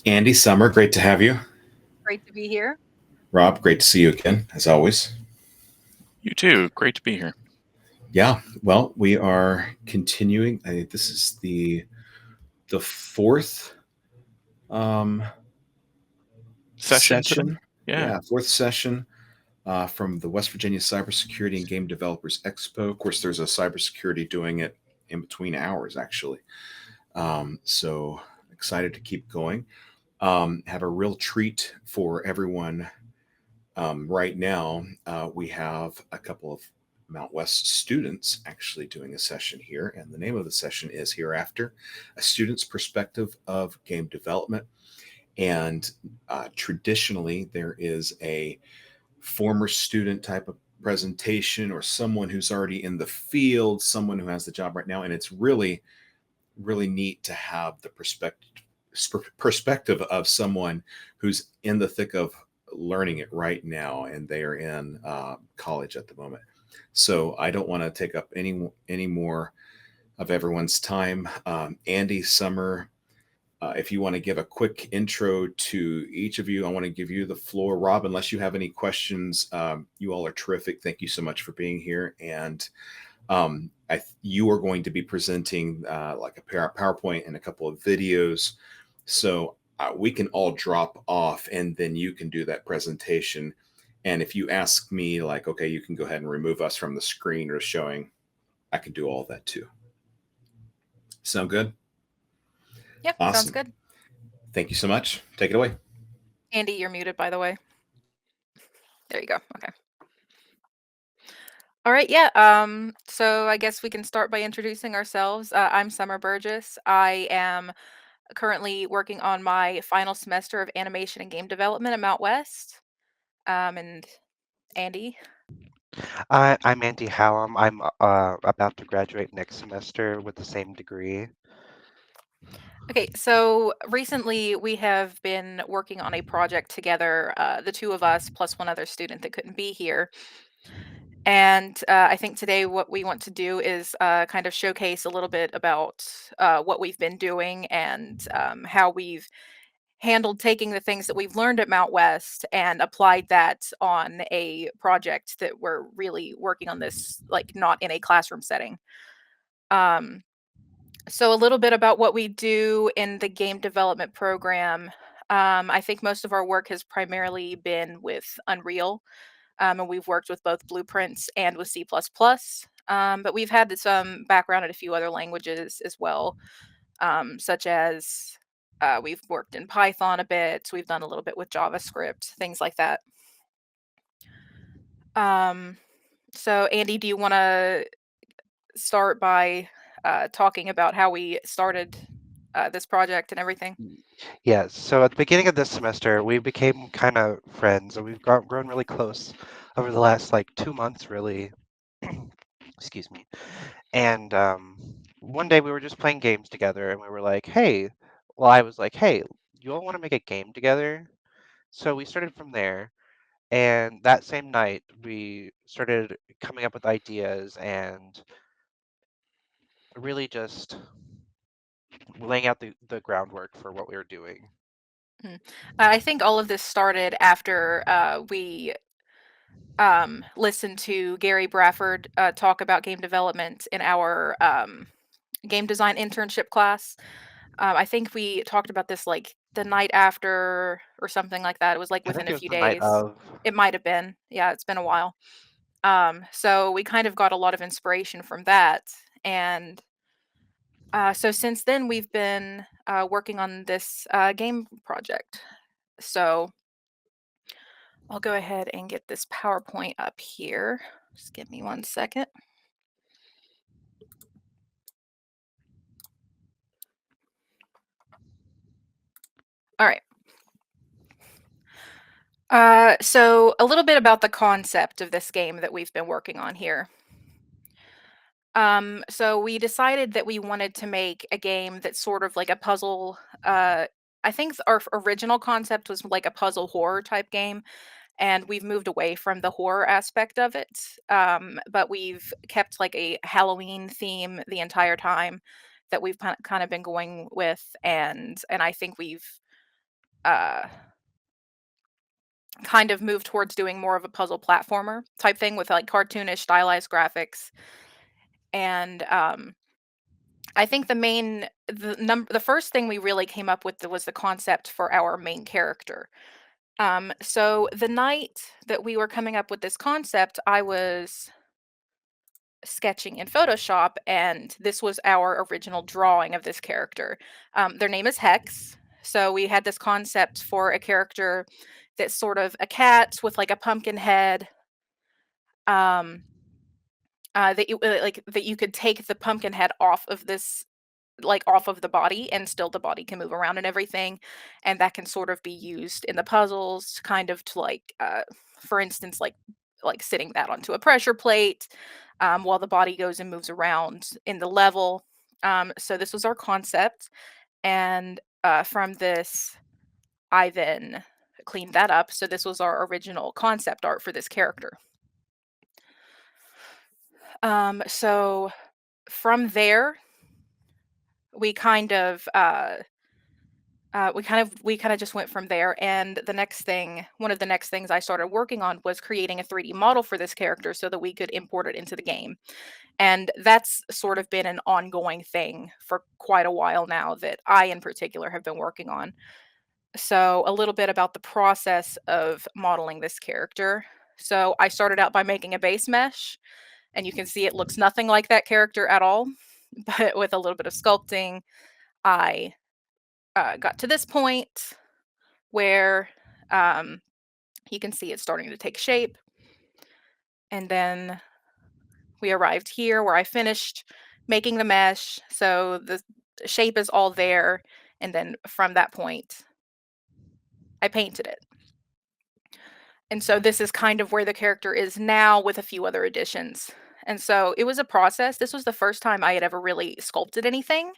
Andy, Summer, great to have you. Great to be here. Rob, great to see you again, as always. You too. Great to be here. Yeah, well, we are continuing. I think this is the fourth um, Session today? session. Yeah. Yeah, fourth session from the West Virginia Cybersecurity and Game Developers Expo. Of course, there's a cybersecurity doing it in between hours, actually. So excited to keep going. Have a real treat for everyone. Right now, we have a couple of Mount West students actually doing a session here, and the name of the session is Hereafter, a student's perspective of game development. And traditionally, there is a former student type of presentation or someone who's already in the field, someone who has the job right now, and it's really, really neat to have the perspective of someone who's in the thick of learning it right now, and they are in college at the moment. So I don't want to take up any more of everyone's time. Andy, Summer, if you want to give a quick intro to each of you, I want to give you the floor. Rob, unless you have any questions, you all are terrific. Thank you so much for being here. And you are going to be presenting like a PowerPoint and a couple of videos. So we can all drop off and then you can do that presentation. And if you ask me, like, okay, you can go ahead and remove us from the screen or showing, I can do all that too. Sound good? Yep, sounds Awesome. good. Thank you so much. Take it away. Andy, you're muted, by the way. There you go. Okay. All right. Yeah. So I guess we can start by introducing ourselves. I'm Summer Burgess. I am currently working on my final semester of animation and game development at Mount West. And Andy. I'm Andy Hallam. I'm about to graduate next semester with the same degree. Okay, so recently we have been working on a project together, the two of us plus one other student that couldn't be here. And I think today what we want to do is kind of showcase a little bit about what we've been doing and how we've handled taking the things that we've learned at Mount West and applied that on a project that we're really working on this, like not in a classroom setting. Um, so a little bit about what we do in the game development program. I think most of our work has primarily been with Unreal, and we've worked with both Blueprints and with C++. But we've had some background in a few other languages as well, such as we've worked in Python a bit. We've done a little bit with JavaScript, things like that. Um, so, Andy, do you want to start by talking about how we started this project and everything? Yeah, so at the beginning of this semester, we became kind of friends, and we've grown really close over the last like 2 months, really. Excuse me. And one day we were just playing games together, and we were like, "Hey," well, I was like, "Hey, you all want to make a game together?" So we started from there, and that same night we started coming up with ideas and really just laying out the groundwork for what we were doing. Mhm. I think all of this started after we listened to Gary Bradford talk about game development in our game design internship class. I think we talked about this like the night after or something like that. It was like I within think a it was few the night days. of. It might have been. Yeah, it's been a while. So we kind of got a lot of inspiration from that. And so since then, we've been working on this game project. So I'll go ahead and get this PowerPoint up here. Just give me 1 second. All right. So a little bit about the concept of this game that we've been working on here. So we decided that we wanted to make a game that's sort of like a puzzle. I think our original concept was like a puzzle horror type game, and we've moved away from the horror aspect of it. But we've kept like a Halloween theme the entire time that we've kind of been going with, and I think we've kind of moved towards doing more of a puzzle platformer type thing with like cartoonish stylized graphics. And I think the first thing we really came up with was the concept for our main character. So the night that we were coming up with this concept, I was sketching in Photoshop, and this was our original drawing of this character. Their name is Hex. So we had this concept for a character that's sort of a cat with like a pumpkin head. That you could take the pumpkin head off of this, like off of the body, and still the body can move around and everything, and that can sort of be used in the puzzles, kind of to like, for instance, like sitting that onto a pressure plate, while the body goes and moves around in the level. So this was our concept, and from this, I then cleaned that up. So this was our original concept art for this character. So from there, we kind of we kind of just went from there. And one of the next things I started working on was creating a 3D model for this character so that we could import it into the game. And that's sort of been an ongoing thing for quite a while now that I in particular have been working on. So a little bit about the process of modeling this character. So I started out by making a base mesh, and you can see it looks nothing like that character at all. But with a little bit of sculpting, I got to this point where you can see it's starting to take shape. And then we arrived here where I finished making the mesh. So the shape is all there. And then from that point, I painted it. And so this is kind of where the character is now with a few other additions. And so it was a process. This was the first time I had ever really sculpted anything.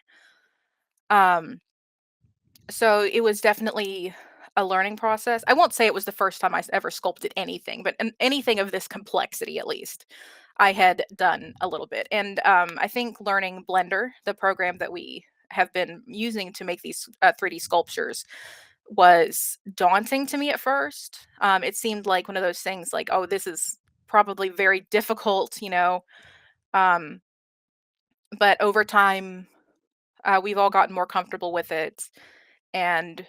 Um, so it was definitely a learning process. I won't say it was the first time I ever sculpted anything, but anything of this complexity, at least, I had done a little bit. And I think learning Blender, the program that we have been using to make these 3D sculptures, was daunting to me at first. It seemed like one of those things like, oh, this is probably very difficult. Um, but over time, we've all gotten more comfortable with it. And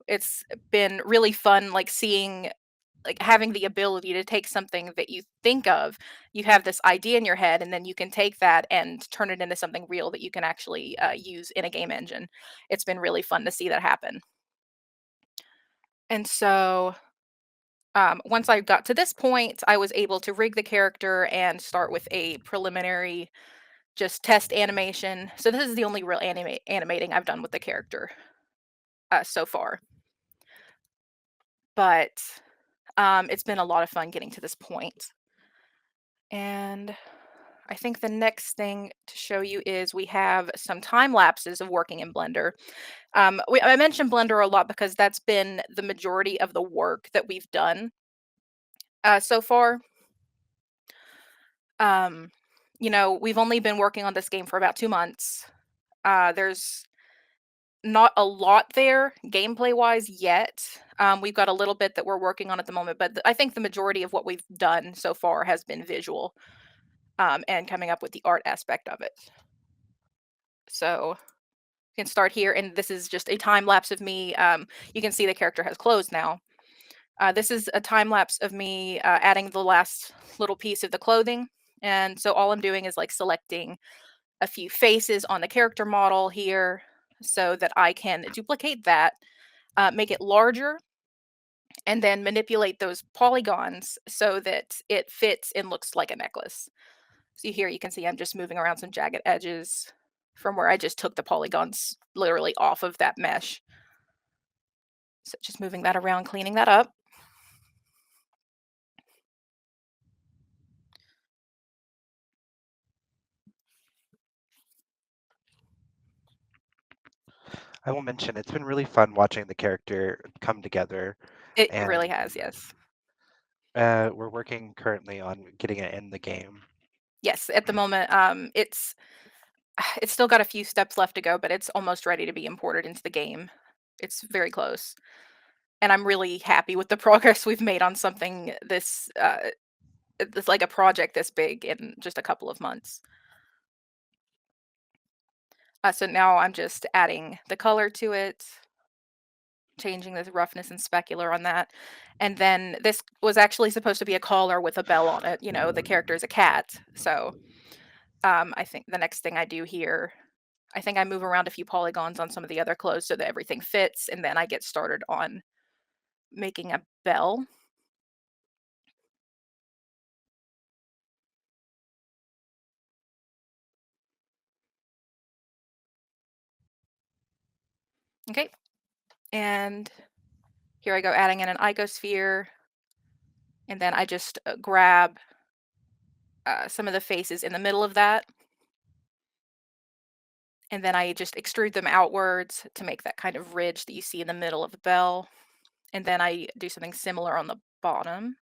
it's been really fun, like seeing, like having the ability to take something that you think of, you have this idea in your head, and then you can take that and turn it into something real that you can actually use in a game engine. It's been really fun to see that happen. And so once I got to this point, I was able to rig the character and start with a preliminary just test animation. So this is the only real animating I've done with the character so far. But it's been a lot of fun getting to this point. And I think the next thing to show you is we have some time lapses of working in Blender. I mentioned Blender a lot because that's been the majority of the work that we've done so far. Um, we've only been working on this game for about 2 months. There's not a lot there gameplay wise yet. We've got a little bit that we're working on at the moment, but I think the majority of what we've done so far has been visual, and coming up with the art aspect of it. So you can start here, and this is just a time lapse of me. You can see the character has clothes now. This is a time lapse of me adding the last little piece of the clothing. And so all I'm doing is like selecting a few faces on the character model here so that I can duplicate that, make it larger, and then manipulate those polygons so that it fits and looks like a necklace. So here you can see I'm just moving around some jagged edges from where I just took the polygons literally off of that mesh. So just moving that around, cleaning that up. I will mention it's been really fun watching the character come together, It and really has, yes. we're working currently on getting it in the game. Yes, at the moment, it's still got a few steps left to go, but it's almost ready to be imported into the game. It's very close. and I'm really happy with the progress we've made on something this it's like a project this big in just a couple of months. So now I'm just adding the color to it, changing the roughness and specular on that. And then this was actually supposed to be a collar with a bell on it. You know, the character is a cat. So I think the next thing I do here, I think I move around a few polygons on some of the other clothes so that everything fits. And then I get started on making a bell. Okay. And here I go adding in an icosphere. And then I just grab some of the faces in the middle of that. And then I just extrude them outwards to make that kind of ridge that you see in the middle of the bell. And then I do something similar on the bottom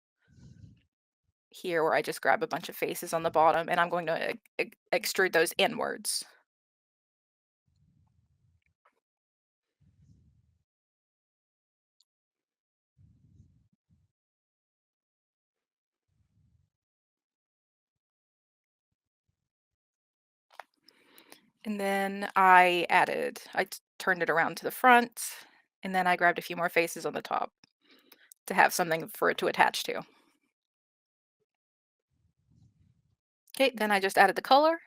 here, where I just grab a bunch of faces on the bottom, and I'm going to extrude those inwards. And then I turned it around to the front, and then I grabbed a few more faces on the top to have something for it to attach to. Okay, then I just added the color,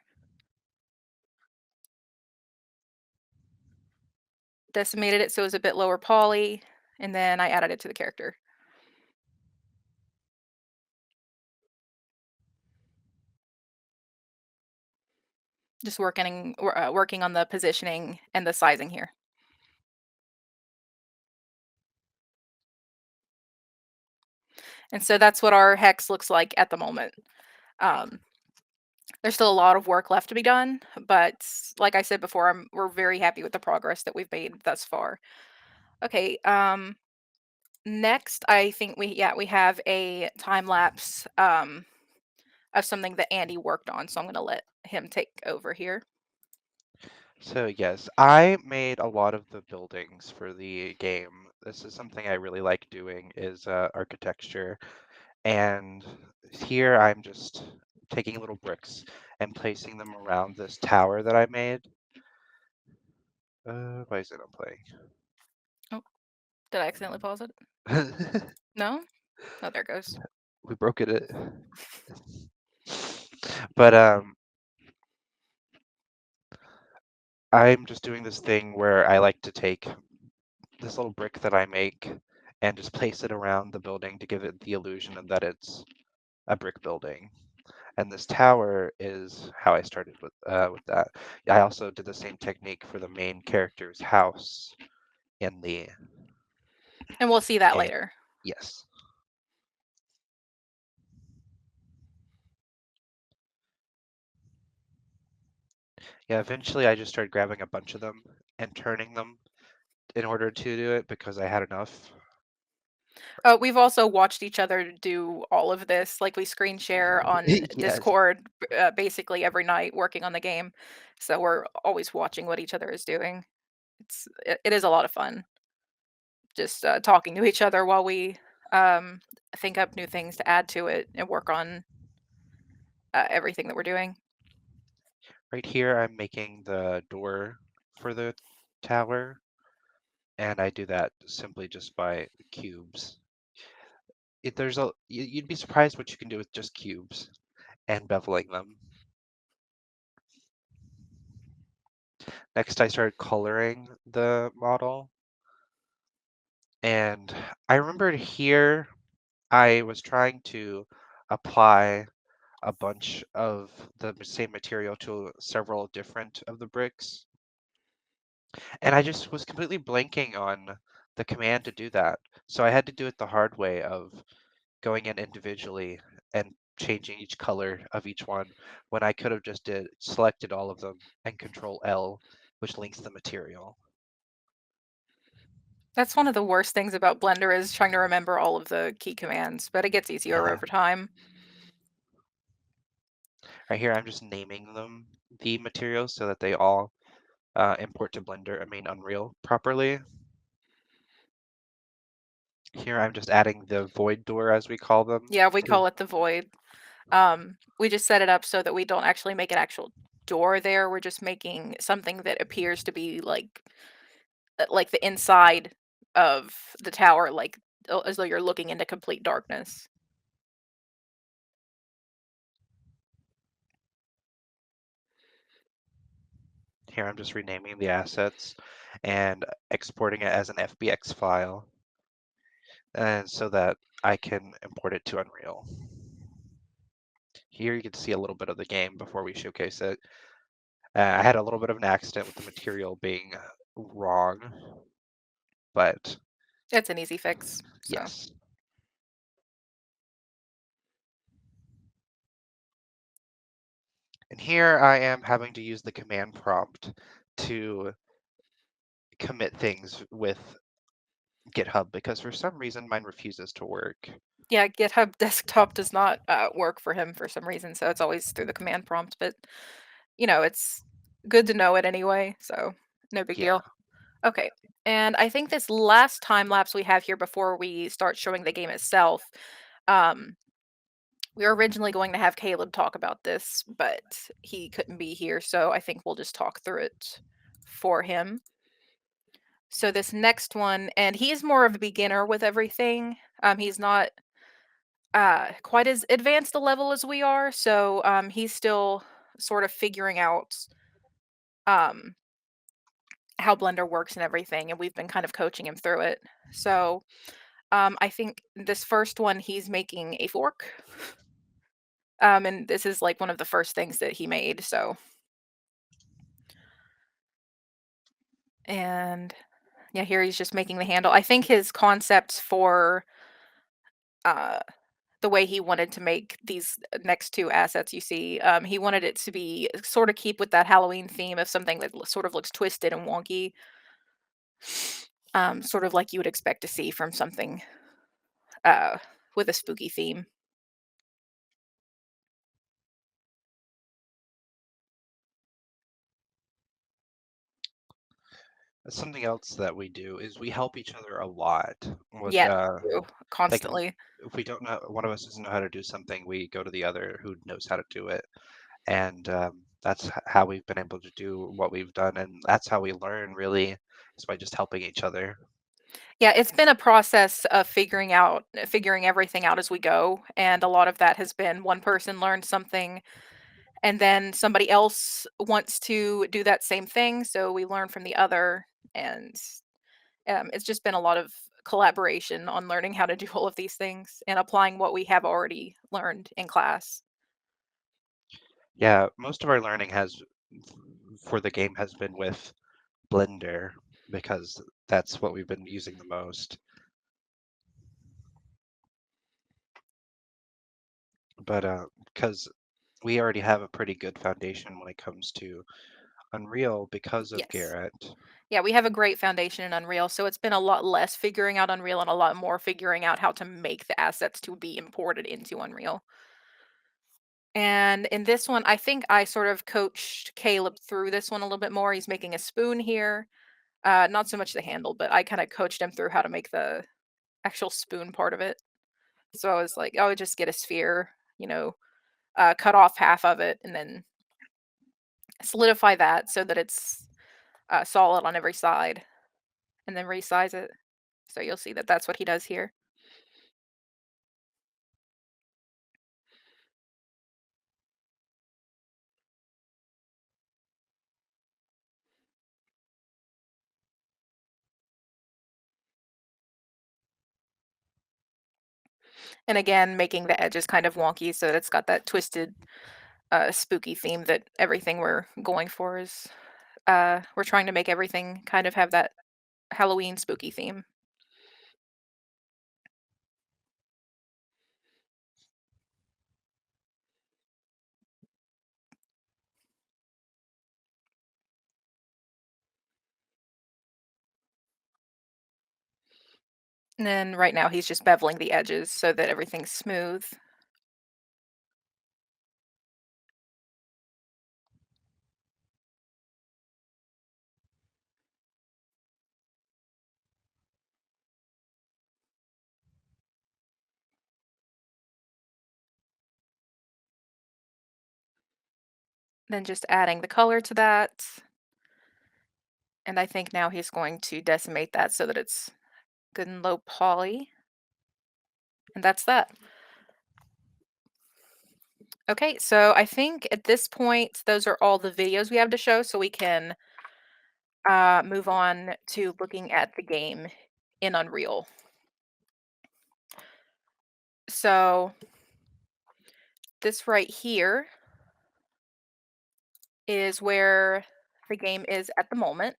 decimated it so it was a bit lower poly, and then I added it to the character. Just working on the positioning and the sizing here. And so that's what our hex looks like at the moment. There's still a lot of work left to be done, but like I said before, we're very happy with the progress that we've made thus far. Okay, next I think we have a time lapse of something that Andy worked on, so I'm going to let him take over here. So yes, I made a lot of the buildings for the game. This is something I really like doing, is architecture. And here I'm just taking little bricks and placing them around this tower that I made. Why is it not Oh, did I accidentally pause it? playing? No? Oh, there it goes. We broke it. But I'm just doing this thing where I like to take this little brick that I make and just place it around the building to give it the illusion of that it's a brick building. And this tower is how I started with that. I also did the same technique for the main character's house in the And we'll see that game. later. Yes. Yeah, eventually I just started grabbing a bunch of them and turning them in order to do it because I had enough. We've also watched each other do all of this. Like we screen share on Yes. Discord basically every night working on the game. So we're always watching what each other is doing. It is a lot of fun just talking to each other while we think up new things to add to it and work on everything that we're doing. Right here, I'm making the door for the tower, and I do that simply just by cubes. You'd be surprised what you can do with just cubes and beveling them. Next, I started coloring the model, and I remembered here I was trying to apply a bunch of the same material to several different of the bricks. And I just was completely blanking on the command to do that. So I had to do it the hard way of going in individually and changing each color of each one when I could have just selected all of them and Control L, which links the material. That's one of the worst things about Blender is trying to remember all of the key commands, but it gets easier Yeah. over time. Right here, I'm just naming them the materials so that they all import to Blender, Unreal properly. Here I'm just adding the void door, as we call them. Yeah, we call it the void. We just set it up so that we don't actually make an actual door there. We're just making something that appears to be like the inside of the tower, like as though you're looking into complete darkness. Here I'm just renaming the assets and exporting it as an FBX file, and so that I can import it to Unreal. Here you can see a little bit of the game before we showcase it. I had a little bit of an accident with the material being wrong, but It's an easy fix. So. yes. And here I am having to use the command prompt to commit things with GitHub because for some reason mine refuses to work. Yeah, GitHub Desktop does not work for him for some reason, so it's always through the command prompt. But it's good to know it anyway, so no big Yeah. deal. Okay, and I think this last time lapse we have here before we start showing the game itself, um, we were originally going to have Caleb talk about this, but he couldn't be here, so I think we'll just talk through it for him. So this next one, and he's more of a beginner with everything. He's not quite as advanced a level as we are, so he's still sort of figuring out um how Blender works and everything, and we've been kind of coaching him through it. So I think this first one he's making a fork. And this is like one of the first things that he made, so and yeah, here he's just making the handle. I think his concepts for uh the way he wanted to make these next two assets you see, he wanted it to be sort of keep with that Halloween theme of something that sort of looks twisted and wonky, sort of like you would expect to see from something uh, with a spooky theme. Something else that we do is we help each other a lot. With Yeah, like constantly. if we don't know, one of us doesn't know how to do something, we go to the other who knows how to do it, and that's how we've been able to do what we've done, and that's how we learn really, is by just helping each other. Yeah, it's been a process of figuring everything out as we go, and a lot of that has been one person learned something, and then somebody else wants to do that same thing, so we learn from the other, and it's just been a lot of collaboration on learning how to do all of these things and applying what we have already learned in class. Yeah, most of our learning has for the game has been with Blender because that's what we've been using the most. But because we already have a pretty good foundation when it comes to Unreal because of Yes. Garrett. Yeah, we have a great foundation in Unreal, so it's been a lot less figuring out Unreal and a lot more figuring out how to make the assets to be imported into Unreal. And in this one, I think I sort of coached Caleb through this one a little bit more. He's making a spoon here. Not so much the handle, but I kind of coached him through how to make the actual spoon part of it. So I was like, oh, just get a sphere, cut off half of it, and then solidify that so that it's solid on every side, and then resize it. So you'll see that that's what he does here. And again, making the edges kind of wonky so that it's got that twisted, spooky theme that everything we're going for is. We're trying to make everything kind of have that Halloween spooky theme. And then right now he's just beveling the edges so that everything's smooth. then just adding the color to that. And I think now he's going to decimate that so that it's good and low poly. And that's that. Okay, so I think at this point, those are all the videos we have to show, so we can move on to looking at the game in Unreal. So this right here is where the game is at the moment.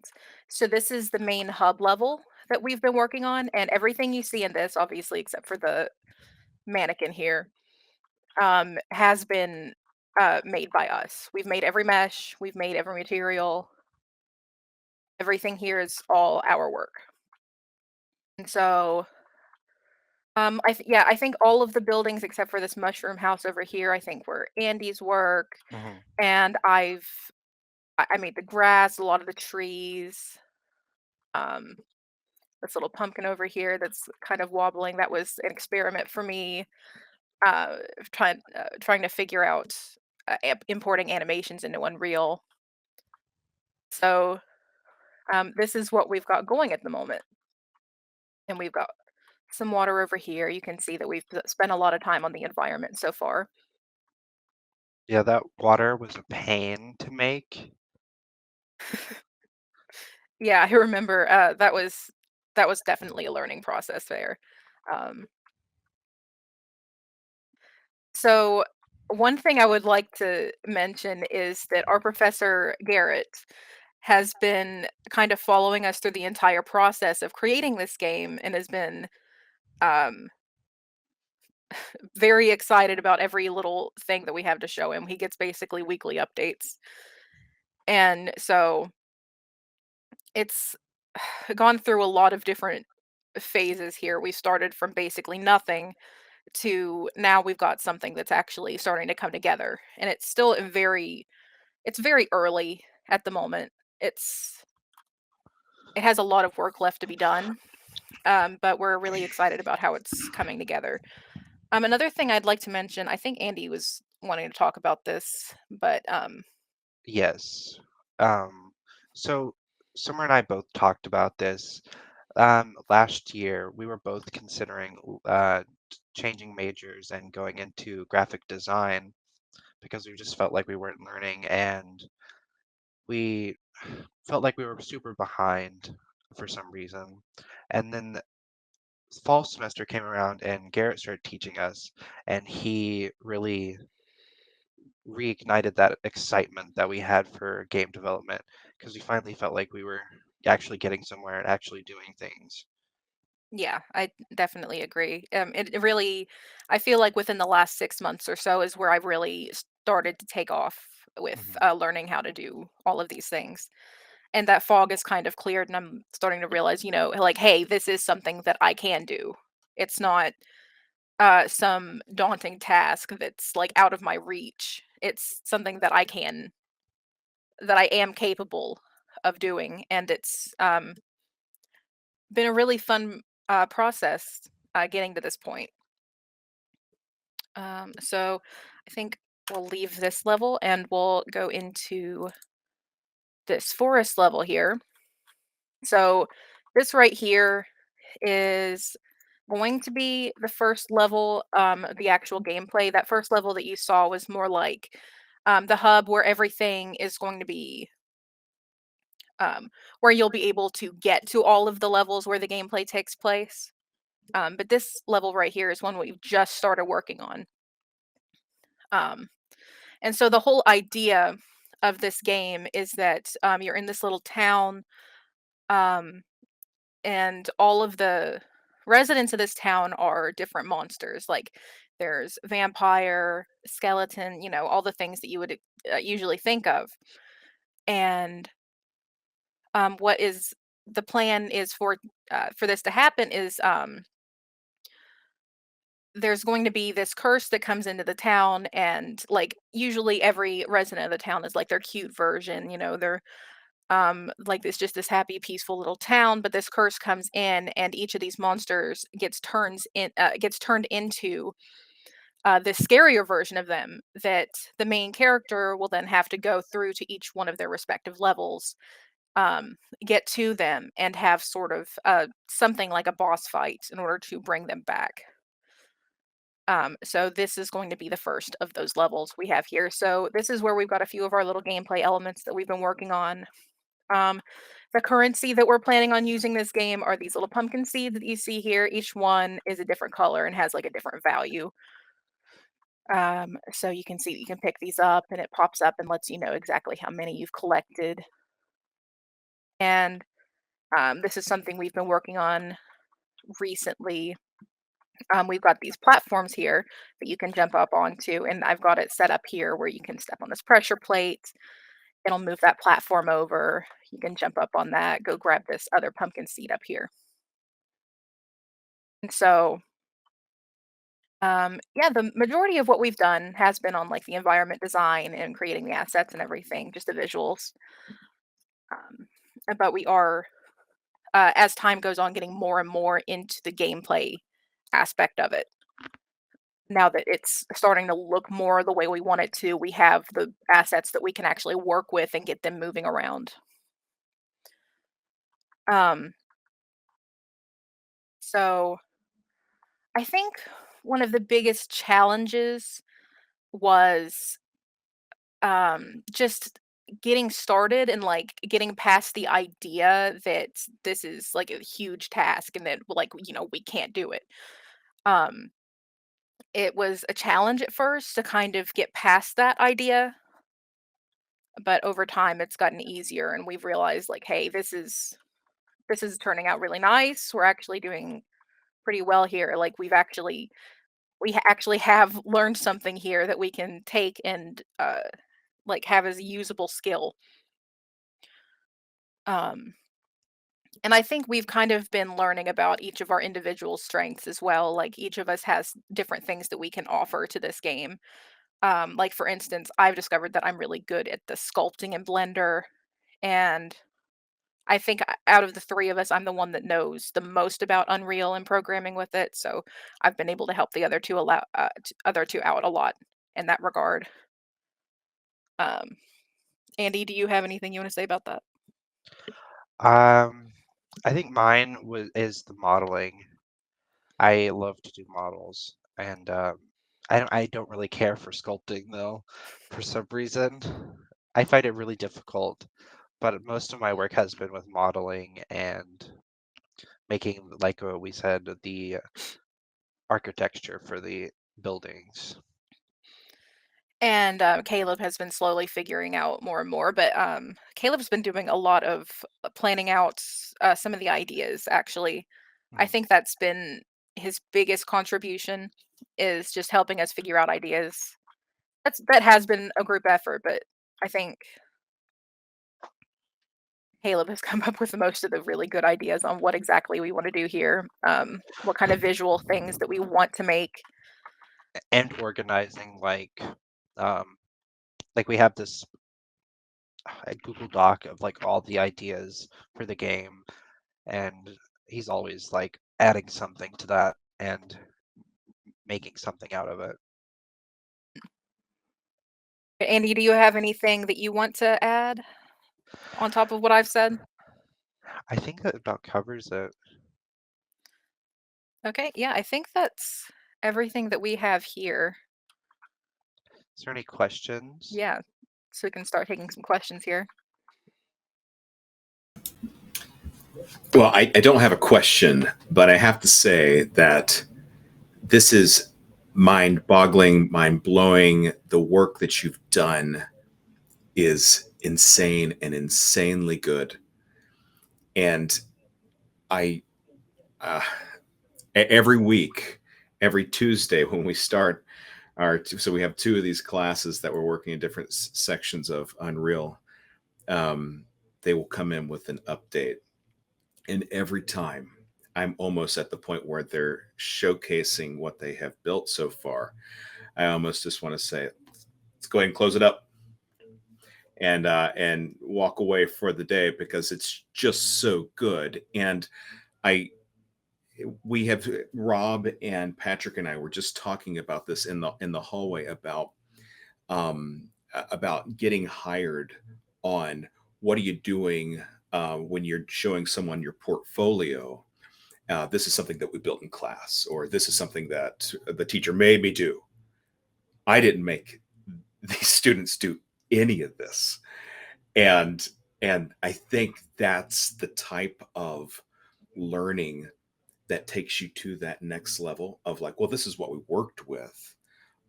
So this is the main hub level that we've been working on, and everything you see in this, obviously, except for the mannequin here, has been made by us. We've made every mesh, we've made every material. Everything here is all our work. And so, I think all of the buildings except for this mushroom house over here, I think were Andy's work. Mhm. And I made the grass, a lot of the trees. Um, this little pumpkin over here that's kind of wobbling. That was an experiment for me, uh, trying to figure out importing animations into Unreal. So this is what we've got going at the moment, and we've got some water over here. You can see that we've spent a lot of time on the environment so far. Yeah, that water was a pain to make. Yeah, I remember that was definitely a learning process there. Um, so one thing I would like to mention is that our professor Garrett has been kind of following us through the entire process of creating this game and has been um, very excited about every little thing that we have to show him. He gets basically weekly updates. And so it's gone through a lot of different phases here. We started from basically nothing to now we've got something that's actually starting to come together. And it's very early at the moment. It has a lot of work left to be done. But we're really excited about how it's coming together. Another thing I'd like to mention, I think Andy was wanting to talk about this, but Yes. Um, so Summer and I both talked about this. Last year, we were both considering changing majors and going into graphic design because we just felt like we weren't learning and we felt like we were super behind for some reason. And then the fall semester came around and Garrett started teaching us, and he really reignited that excitement that we had for game development because we finally felt like we were actually getting somewhere and actually doing things. yeah, I definitely agree. It really, I feel like within the last 6 months or so is where I've really started to take off with Mhm. learning how to do all of these things. And that fog is kind of cleared, and I'm starting to realize, like, hey, this is something that I can do. It's not some daunting task that's like out of my reach. It's something that I am capable of doing, and it's been a really fun process getting to this point. So I think we'll leave this level and we'll go into this forest level here. So this right here is going to be the first level, the actual gameplay. That first level that you saw was more like the hub where everything is going to be, where you'll be able to get to all of the levels where the gameplay takes place. But this level right here is one we've just started working on. Um, and so the whole idea of this game is that you're in this little town, um, and all of the residents of this town are different monsters. Like there's vampire, skeleton, all the things that you would usually think of. And what is the plan is for this to happen is there's going to be this curse that comes into the town, and like usually every resident of the town is like their cute version, they're like it's just this happy peaceful little town, but this curse comes in and each of these monsters gets turned into the scarier version of them that the main character will then have to go through to each one of their respective levels, get to them, and have sort of something like a boss fight in order to bring them back. So this is going to be the first of those levels we have here. So this is where we've got a few of our little gameplay elements that we've been working on. Um, the currency that we're planning on using this game are these little pumpkin seeds that you see here. Each one is a different color and has like a different value. So you can see you can pick these up and it pops up and lets you know exactly how many you've collected. And this is something we've been working on recently. We've got these platforms here that you can jump up onto, and I've got it set up here where you can step on this pressure plate. It'll move that platform over. You can jump up on that, go grab this other pumpkin seed up here. And so, yeah, the majority of what we've done has been on like the environment design and creating the assets and everything, just the visuals. Um, but we are, as time goes on, getting more and more into the gameplay aspect of it. Now that it's starting to look more the way we want it to, we have the assets that we can actually work with and get them moving around. Um, so I think one of the biggest challenges was just getting started and like getting past the idea that this is like a huge task and that like we can't do it. Um, it was a challenge at first to kind of get past that idea, but over time it's gotten easier and we've realized like, hey, this is turning out really nice. We're actually doing pretty well here. Like we actually have learned something here that we can take and like have as a usable skill. Um and I think we've kind of been learning about each of our individual strengths as well. Like each of us has different things that we can offer to this game. Like for instance, I've discovered that I'm really good at the sculpting in Blender, and I think out of the three of us, I'm the one that knows the most about Unreal and programming with it. So I've been able to help the other two out a lot in that regard. Um, Andy, do you have anything you want to say about that? Um, I think mine is the modeling. I love to do models, and I don't really care for sculpting though, for some reason. I find it really difficult, but most of my work has been with modeling and making, like what we said, the architecture for the buildings. And Caleb has been slowly figuring out more and more, but Caleb's been doing a lot of planning out some of the ideas, actually. I Mhm. think that's been his biggest contribution is just helping us figure out ideas. That has been a group effort, but I think Caleb has come up with most of the really good ideas on what exactly we want to do here, what kind of visual things that we want to make. And organizing, um, like we have this a Google Doc of like all the ideas for the game, and he's always like adding something to that and making something out of it. Andy, do you have anything that you want to add on top of what I've said? I think that about covers it. Okay, yeah, I think that's everything that we have here. Is there any questions? Yeah, so we can start taking some questions here. Well, I don't have a question, but I have to say that this is mind boggling, mind blowing. The work that you've done is insane and insanely good. And I, uh, every week, every Tuesday when we start so we have two of these classes that we're working in different sections of Unreal. They will come in with an update. And every time I'm almost at the point where they're showcasing what they have built so far. I almost just want to say, let's go ahead and close it up and walk away for the day because it's just so good. And I we have Rob and Patrick and I were just talking about this in the hallway about getting hired on what are you doing when you're showing someone your portfolio. This is something that we built in class, or this is something that the teacher made me do. I didn't make these students do any of this. And I think that's the type of learning that takes you to that next level of like, well, this is what we worked with,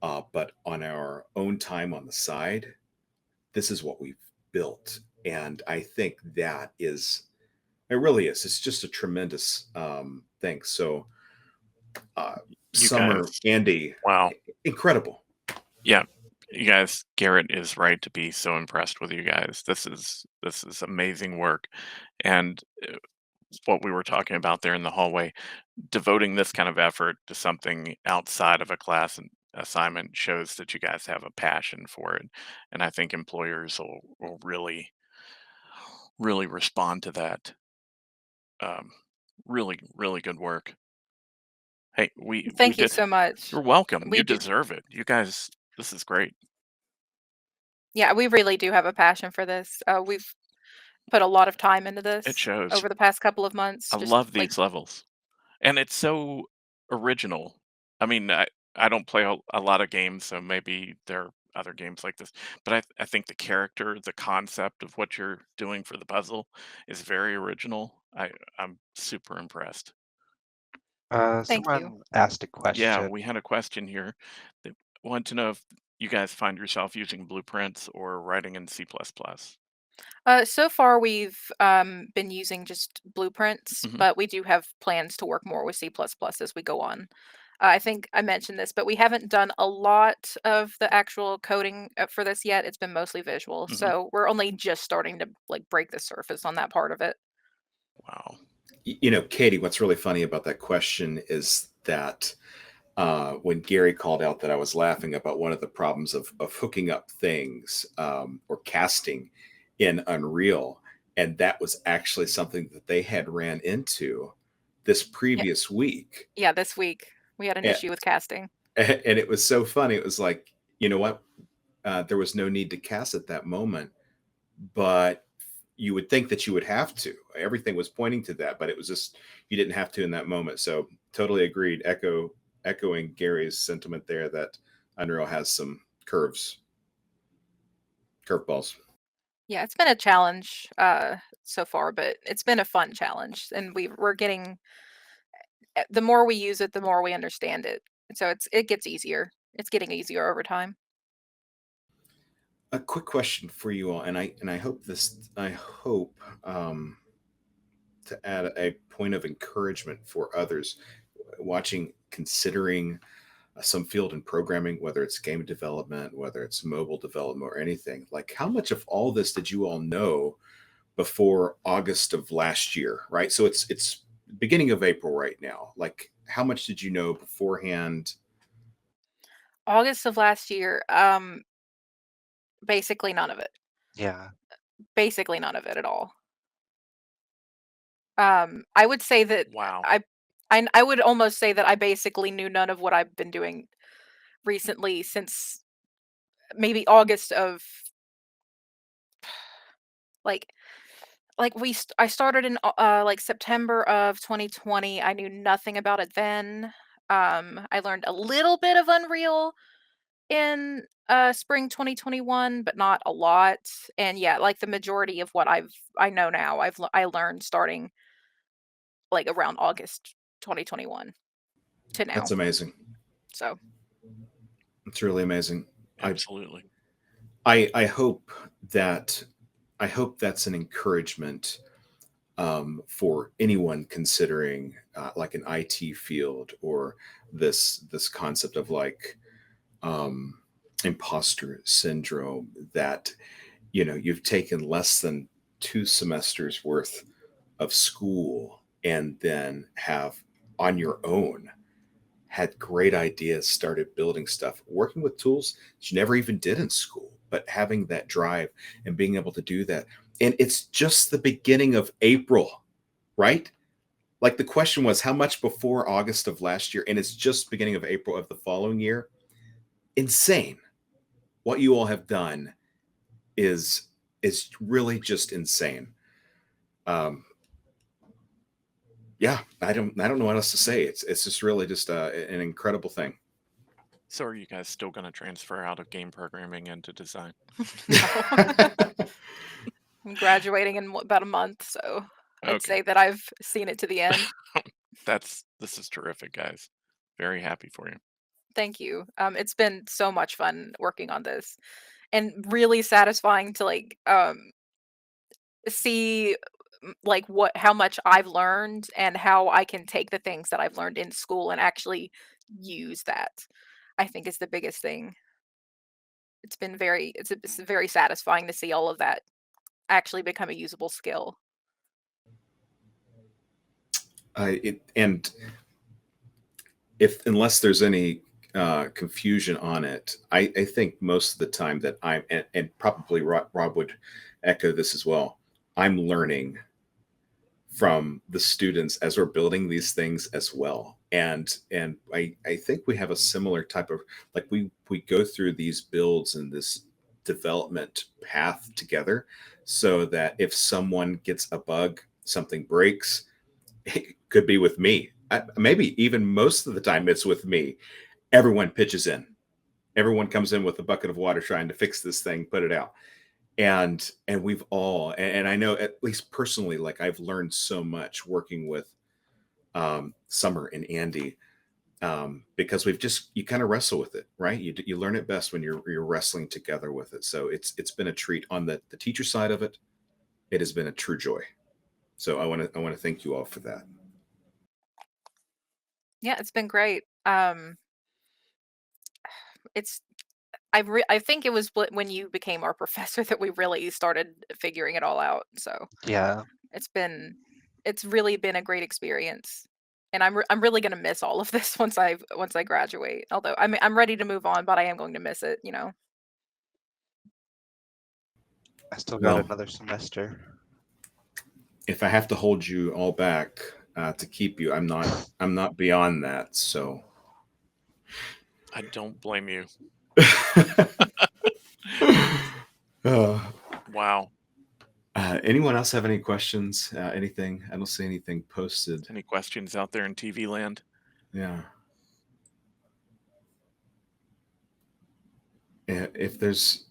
but on our own time on the side, this is what we've built. And I think that is, it really is. It's just a tremendous thing. So, You Summer, guys, Andy, wow. incredible. Yeah, you guys, Garrett is right to be so impressed with you guys. This is amazing work, and what we were talking about there in the hallway, devoting this kind of effort to something outside of a class and assignment shows that you guys have a passion for it, and I think employers will really respond to that. Um, really good work. Hey, we Thank you did. so much. You're welcome. We You do. deserve it. You guys, this is great. Yeah, we really do have a passion for this. We've put a lot of time into It this shows. over the past couple of I months. Just love like, these levels. And it's so original. I mean, I don't play a lot of games, so maybe there are other games like this. But I think the character, the concept of what you're doing for the puzzle is very original. I'm super impressed. thank you. Someone asked a Yeah, question. we had a question here that want to know if you guys find yourself using blueprints or writing in C++. So far, we've been using just blueprints, Hmm. but we do have plans to work more with C++ as we go on. I think I mentioned this, but we haven't done a lot of the actual coding for this yet. It's been mostly visual, Hmm. so we're only just starting to like break the surface on that part of it. Wow. Katie, what's really funny about that question is that when Gary called out that I was laughing about one of the problems of hooking up things or casting in Unreal. And that was actually something that they had ran into this Yeah, previous week. yeah. This week we had an And, issue with casting. and it was so funny. It was like, you know what? There was no need to cast at that moment, but you would think that you would have to. Everything was pointing to that, but it was just you didn't have to in that moment. So totally agreed. Echoing Gary's sentiment there that Unreal has some curveballs. Yeah, it's been a challenge so far, but it's been a fun challenge, and we're getting the more we use it, the more we understand it. So it gets easier. It's getting easier over time. A quick question for you all, and I hope to add a point of encouragement for others watching, considering some field in programming, whether it's game development, whether it's mobile development or anything. Like, how much of all this did you all know before August of last year? Right, so it's beginning of April right now. Like, how much did you know beforehand? August of last year, basically none of it. Yeah. Basically none of it at all. I would say that Wow. I would almost say that I basically knew none of what I've been doing recently since maybe August of like I started in like September of 2020. I knew nothing about it then. I learned a little bit of Unreal in spring 2021, but not a lot. And yeah, like the majority of what I know now, I learned starting like around August 2021 to That's now. amazing. So It's really amazing. I Absolutely. I hope that I hope that's an encouragement for anyone considering like an IT field or this concept of like um, imposter syndrome, that you've taken less than 2 semesters worth of school and then have on your own had great ideas, started building stuff, working with tools that you never even did in school, but having that drive and being able to do that. And it's just the beginning of April, right? like the question was how much before August of last year, and it's just beginning of April of the following year. Insane. What you all have done is really just insane. Um, yeah, I don't know what else to say. It's just really just an incredible thing. So are you guys still going to transfer out of game programming into design? No. I'm graduating in about a month, so I'd Okay. say that I've seen it to the end. This is terrific, guys. Very happy for you. Thank you. It's been so much fun working on this, and really satisfying to see like how much I've learned and how I can take the things that I've learned in school and actually use that. I think is the biggest thing. It's very satisfying to see all of that actually become a usable skill. And if unless there's any confusion on it, I think most of the time that and probably Rob would echo this as well. I'm learning from the students as we're building these things as well, and I think we have a similar type of, like, we go through these builds and this development path together, so that if someone gets a bug, something breaks, it could be with me. Maybe even most of the time it's with me. Everyone pitches in. Everyone comes in with a bucket of water trying to fix this thing, put it out. And we've all, and I know at least personally, like I've learned so much working with Summer and Andy, because you kind of wrestle with it, right? You learn it best when you're wrestling together with it. So it's been a treat on the teacher side of it. It has been a true joy. So I want to thank you all for that. Yeah, it's been great. It's I think it was when you became our professor that we really started figuring it all out. So Yeah. it's been it's really been a great experience. And I'm really gonna miss all of this once I graduate. Although I'm ready to move on, but I am going to miss it, you know. I still got Well, another semester. if I have to hold you all back to keep you, I'm not beyond that. So I don't blame you. uh, Wow. anyone else have any questions? Anything? I don't see anything posted. Any questions out there in TV land? Yeah. If there's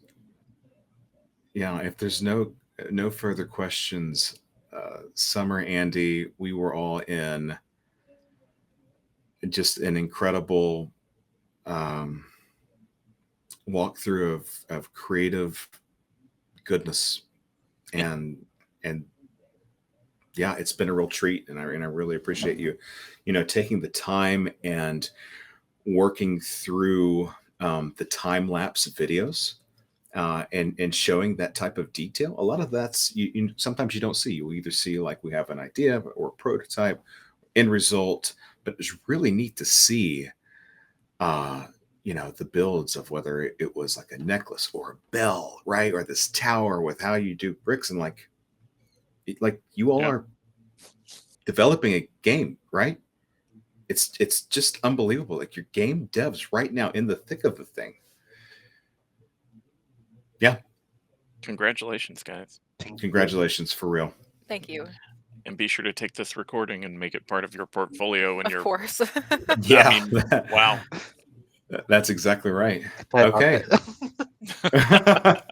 if there's no further questions, Summer, Andy, we were all in just an incredible um, walkthrough of creative goodness, and yeah, it's been a real treat, and I really appreciate you, taking the time and working through the time lapse videos, and showing that type of detail. A lot of that's sometimes you don't see. You either see like we have an idea or a prototype, end result, but it's really neat to see uh the builds of whether it was like a necklace or a bell, right, or this tower with how you do bricks, and like you all Yeah. are developing a game, right? It's just unbelievable. Like your game devs right now in the thick of the thing. Yeah, Congratulations, guys. Thank you. congratulations for real. Thank you. And be sure to take this recording and make it part of your portfolio and Of course. Yeah, I mean, wow. that's exactly right. I love Okay. it.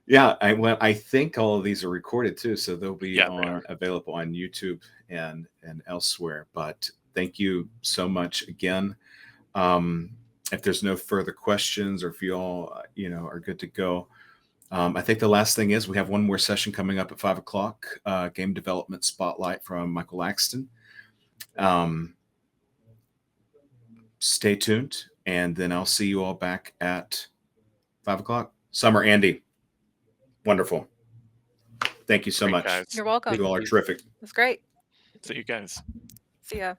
Yeah, I think all of these are recorded too, so they'll be Yeah, they are. available on YouTube and elsewhere. But thank you so much again. If there's no further questions, or if you all are good to go, I think the last thing is we have one more session coming up at 5 o'clock. Game development spotlight from Michael Laxton. Stay tuned, and then I'll see you all back at 5 o'clock. Summer, Andy, wonderful. Thank you so Great, much. guys. You're welcome. You all are terrific. It's great. See you guys. See ya.